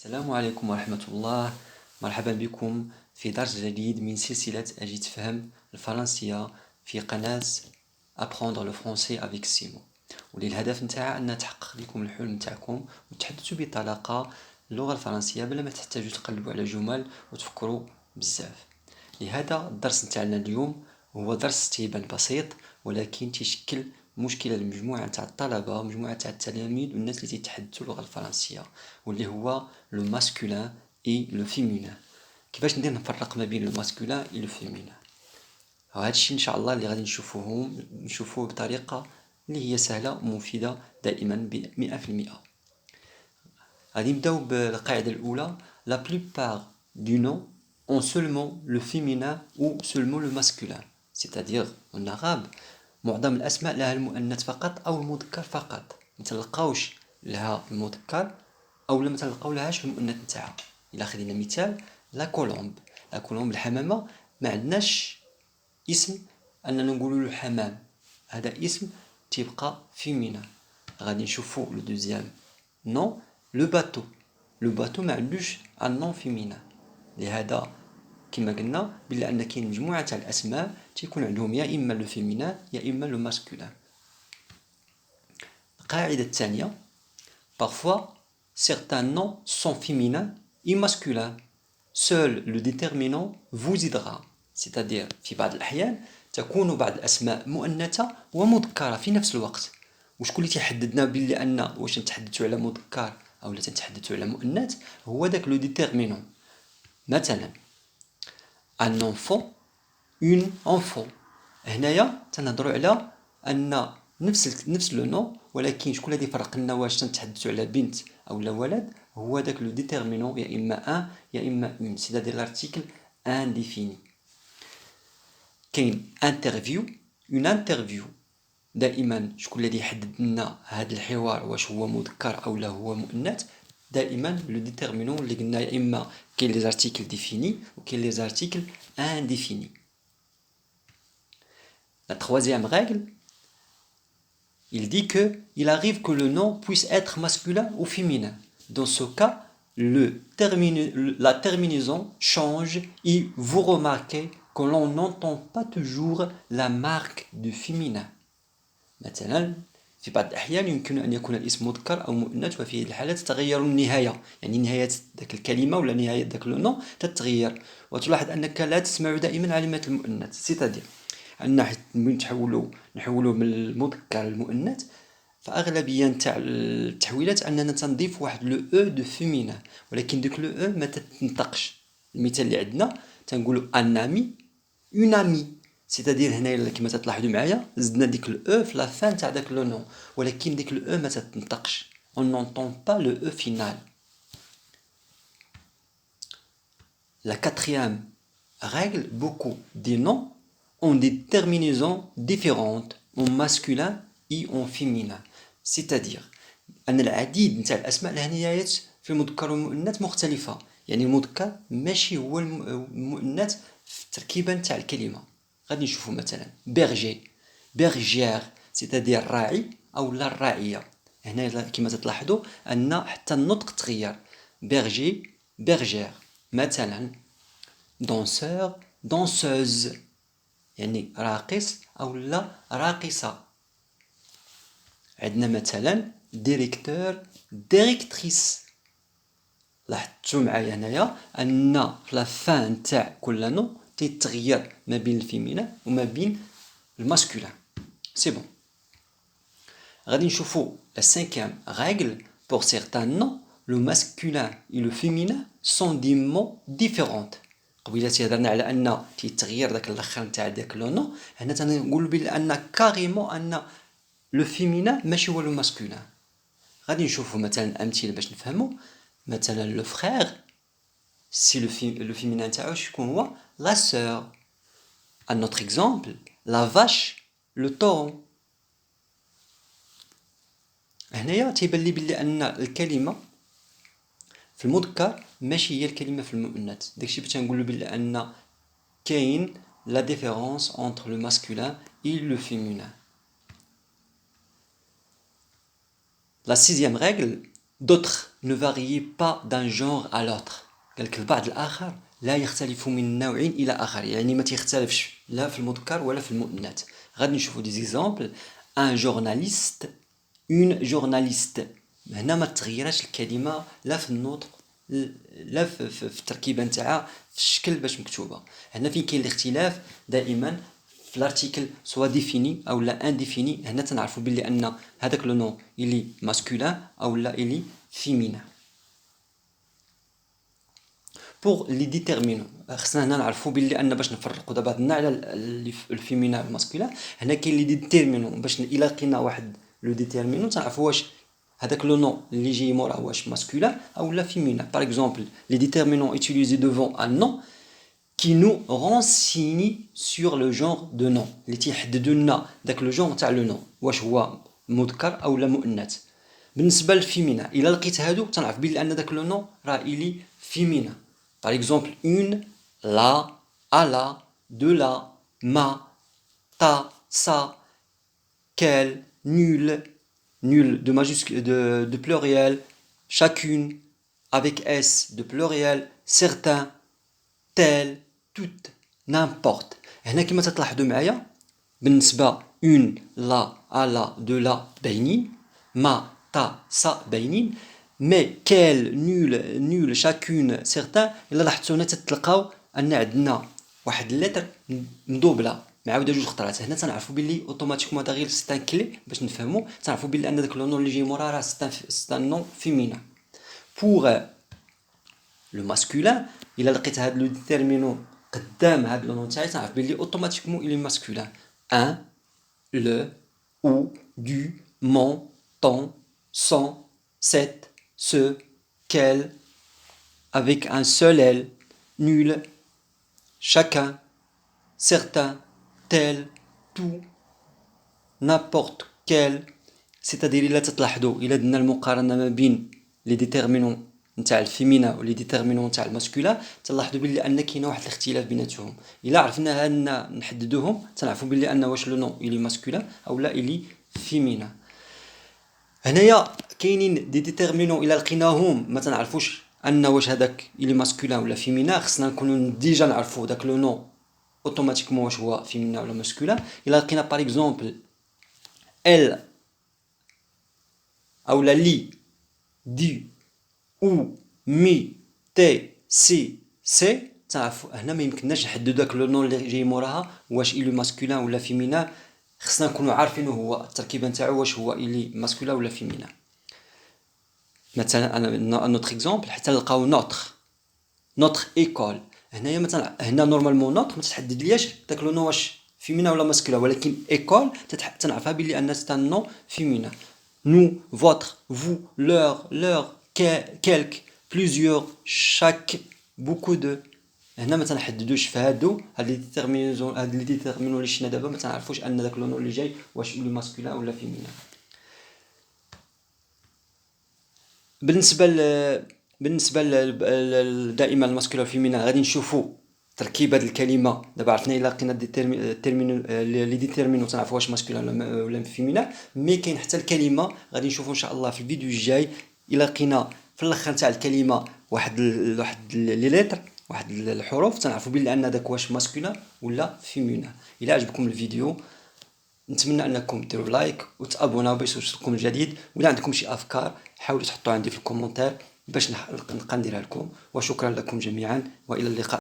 السلام عليكم ورحمة الله. مرحبا بكم في درس جديد من سلسلة أجد فهم الفرنسية في قناة Apprendre le français avec Simon. واللي الهدف نتاعها أن تحقق لكم الحلم نتاعكم وتحدثوا بطلاقة اللغة الفرنسية بلا ما تحتاجوا تقلبوا على جمل وتفكروا بزاف. لهذا الدرس نتاعنا اليوم هو درس تيبان بسيط، ولكن تشكل مشكلة لمجموعة تاع الطلبة، مجموعة تاع التلاميذ والناس اللي تيتحدثوا اللغة الفرنسية، واللي هو لو ماسكولين اي لو فيمينين. كيفاش ندير نفرق ما بين لو ماسكولين اي لو فيمينين؟ وهذا الشيء ان شاء الله اللي غادي نشوفوه بطريقة اللي هي سهلة ومفيدة دائما ب100%. غادي نبداو بالقاعدة الأولى. La plupart du nom ont seulement le féminin ou seulement le masculin. C'est-à-dire en arabe معظم الأسماء لها المؤنث فقط أو المذكر فقط، ما تلقاوش لها المذكر أو ما تلقاو لهاش المؤنث نتاعها. إلا خدينا مثال لا كولومب، الحمامة ما عندناش اسم أننا نقولوا له حمام، هذا اسم تيبقى فيمينا. غادي نشوفوا لو دوزيام نو لو باتو. لو باتو ما عندوش ان نون فيمينا، لهذا كما قلنا بلا ان كاين مجموعه تاع الاسماء تيكون عندهم يا اما لو فيمينا يا اما لو ماسكولين. القاعده الثانيه parfois certains noms sont féminins et masculins. Seul le déterminant vous aidera. C'est-à-dire في بعض الأحيان تكون بعض الأسماء مؤنثة ومذكرة في نفس الوقت. وشكون اللي تيحددنا بلي أن واش نتحدثوا على مذكر أو لا تنتحدثوا على مؤنث؟ هو داك لو ديتيرمينون. مثلا un enfant une enfant. هنايا تنهضروا على أن نفس لو نو، ولكن شكون اللي يفرق لنا واش تنتحدثوا على بنت او لا ولد؟ هو داك لو ديتيرمينون، يا اما ان يا اما اون، سيتادير لارتيكل انديفيني. كاين انترفيو اون انترفيو، دائما شكون الذي يحدد لنا هذا الحوار واش هو مذكر او لا هو مؤنث؟ دائما لو ديتيرمينون اللي قلنا، يا اما كاين لي زارتيكل ديفيني وكاين لي زارتيكل انديفيني. لا troisième règle, il dit que il arrive que le nom puisse être masculin ou féminin. Dans ce cas, la terminaison change et vous remarquez que l'on n'entend pas toujours la marque du féminin. مثلا في بعض الأحيان يمكن أن يكون الاسم مذكر أو مؤنث، وفي هذه الحالة تتغير النهاية، يعني نهاية ذاك الكلمة ولا نهاية ذاك لو نون تتغير، وتلاحظ أنك لا تسمع دائما علامة المؤنث. سيتادير أن نحولوا من المذكر للمؤنث، فأغلبية نتاع التحويلات أننا تنضيف واحد لو أو دو فيمينا، ولكن ديك لو أو ما تتنطقش. المثال اللي عندنا تنقولوا ان امي اون امي، سيتادير هنايا كما تلاحظوا معايا زدنا ديك لو في لا فان تاع داك لو نون، ولكن ديك لو ما تتنطقش. on n'entend pas le e final. La quatrième règle, beaucoup des noms ont des terminaisons différentes en masculin et en féminin. C'est-à-dire أن العديد نتاع الأسماء لها نهايات في المذكر والمؤنث مختلفة، يعني المذكر ماشي هو المؤنث في التركيبة نتاع الكلمة. غادي نشوفوا مثلا berger bergère، c'est-à-dire الراعي أو لا الراعية. هنا كما تلاحظوا أن حتى النطق تغير، berger bergère. مثلا danseur danseuse، يعني راقص أو لا راقصة. عندنا مثلا ديريكتور ديريكتريس. لاحظتوا معايا هنايا ان في لا فان تاع كل نو تيتغير ما بين الفيمينا وما بين الماسكولين. سي بون. غادي نشوفوا لا سانكيام رègle. pour certains noms le masculin et le féminin sont des mots différents. قبيله هضرنا على ان تيتغير داك الاخر نتاع داك لو نو، هنا تنقول بان كاريمون ان لو فيمينا ماشي هو لو ماسكولين. غادي نشوفوا مثلا امثله باش نفهموا. مثلا لو فرير سي لو فيمينا تاعو شكون هو؟ لا سور. ان اوتر اكزامبل لا فاش لو طون. هنايا تيبان لي بلي ان الكلمه في المذكر ماشي هي الكلمه في المؤنث، داكشي باش نقولوا بلي ان كاين لا ديفيرونس entre le masculin et le féminin. La sixième règle, d'autres ne varient pas d'un genre à l'autre. قال لك البعض الآخر لا يختلف من نوع إلى آخر، يعني ما تختلفش لا في المذكر ولا في المؤنث. غادي نشوفوا دي زيكزامبل. ان جورناليست، اون جورناليست. هنا ما تغيرش الكلمه لا في النطق لا في التركيبه نتاعها في الشكل باش مكتوبه. هنا فين كاين الاختلاف دائما في الارتيكل سوا ديفيني او لا انديفيني. هنا تنعرفوا بلي ان هذاك لو نون الي ماسكولين او لا الي فيمينا. بور لي ديتيرمينون خصنا هنا نعرفوا بلي ان باش نفرقوا دابا هنا على الفيمينا والماسكولين. هنا كاين لي ديتيرمينون باش الا لقينا واحد لو ديتيرمينون تعرفوا واش هذاك لو نون اللي جاي موراه واش ماسكولين او لا فيمينا. باغ اكزومبل لي ديتيرمينون utilisés devant un nom qui nous renseigne sur le genre de nom، اللي تيحددوا لنا داك لو جونغ تاع لو نون واش هو مذكر او لا مؤنث. بالنسبه للفيمينا الا لقيت هادو تنعرف بلي ان داك لو نون راه الي فيمينا. Par exemple, une, la, à la, de la, ma, ta, sa, quel, nul, nul de majuscule, de pluriel, chacune, avec S de pluriel, certains, tel, toutes, n'importe. هنا كما تلاحظوا معايا بالنسبة une, la, à la, de la باينين، ma, ta, sa باينين، مي كيل نول شاكون سيغتان الا لاحظتوا هنا تتلقاو ان عندنا واحد اللتر مدوبله معاوده جوج خطرات. هنا تنعرفوا باللي اوتوماتيكمون هذا غير ستان كلي باش نفهموا. تنعرفوا باللي ان داك لو نون اللي جاي موراه راه ستان نون فيمينا. بوغ لو ماسكولين الا لقيت هذا لو ديتيرمينون قدام هذا لو نون تاعي تنعرف باللي اوتوماتيكمون الي ماسكولين. ان، لو، او، دو، مون، طون، سون، cette, ce, quel, avec un seul L, nul, chacun, certain, tel, tout, n'importe quel. c'est-à-dire إلا تتلاحظوا إلا درنا المقارنة ما بين لي ديتيرمينون نتاع الفيمينا ولي ديتيرمينون نتاع الماسكولا تلاحظوا بلي ان كاين واحد الاختلاف بيناتهم. الا عرفنا ان نحددوهم تنعرفوا بلي ان واش لو نون الي ماسكولا او لا الي فيمينا. هنايا كاينين دي ديتيرمينون الا لقيناهم ما تنعرفوش ان واش هذاك الي ماسكولين ولا فيمينا. خصنا نكونوا ديجا نعرفوا داك لو نون اوتوماتيكمون واش هو فيمينا ولا ماسكولين. الا لقينا باغ اكزومبل ال او لا لي، دي، او، مي، تي، سي، سي تعرفوا هنا ما يمكنناش نحددوا داك لو نون اللي جاي موراها واش الي ماسكولين ولا فيمينا. خصنا نكونوا عارفين هو التركيبه نتاعو واش هو الي ماسكولين ولا فيمينا. مثلا انا نوتر اكزومبل حتى نلقاو نوتر ايكول. هنايا مثلا هنا نورمالمون نوتر ما تحددلياش داك لو نون واش فيمينا ولا ماسكولين، ولكن ايكول تنعرفها بلي ان سي ان نون فيمينا. nous, votre, vous, leur, quelques, plusieurs, chaque, beaucoup de. هنا ما تنحددوش في هادو هاد لي ديتيرمينون اللي شفنا دابا ما تنعرفوش ان داك لو نون اللي جاي واش لو ماسكولين ولا فيمينا. بالنسبه دائما الماسكولين والفيمينا غادي نشوفوا تركيب هاد الكلمه. دابا عرفنا الا لقينا لي ديتيرمينون تنعرفوا واش ماسكولين ولا فيمينا. مي كاين حتى الكلمه غادي نشوفوا ان شاء الله في الفيديو الجاي الا لقينا في الاخر تاع الكلمه واحد لي لتر واحد الحروف تنعرفوا بلي ان داك واش ماسكولين ولا فيمينا. الا عجبكم الفيديو نتمنى انكم ديروا لايك وتابوناو باش يوصلكم الجديد. ولا عندكم شي افكار حاولوا تحطوا عندي في الكومونتير باش نلقى نديرها لكم. وشكرا لكم جميعا والى اللقاء.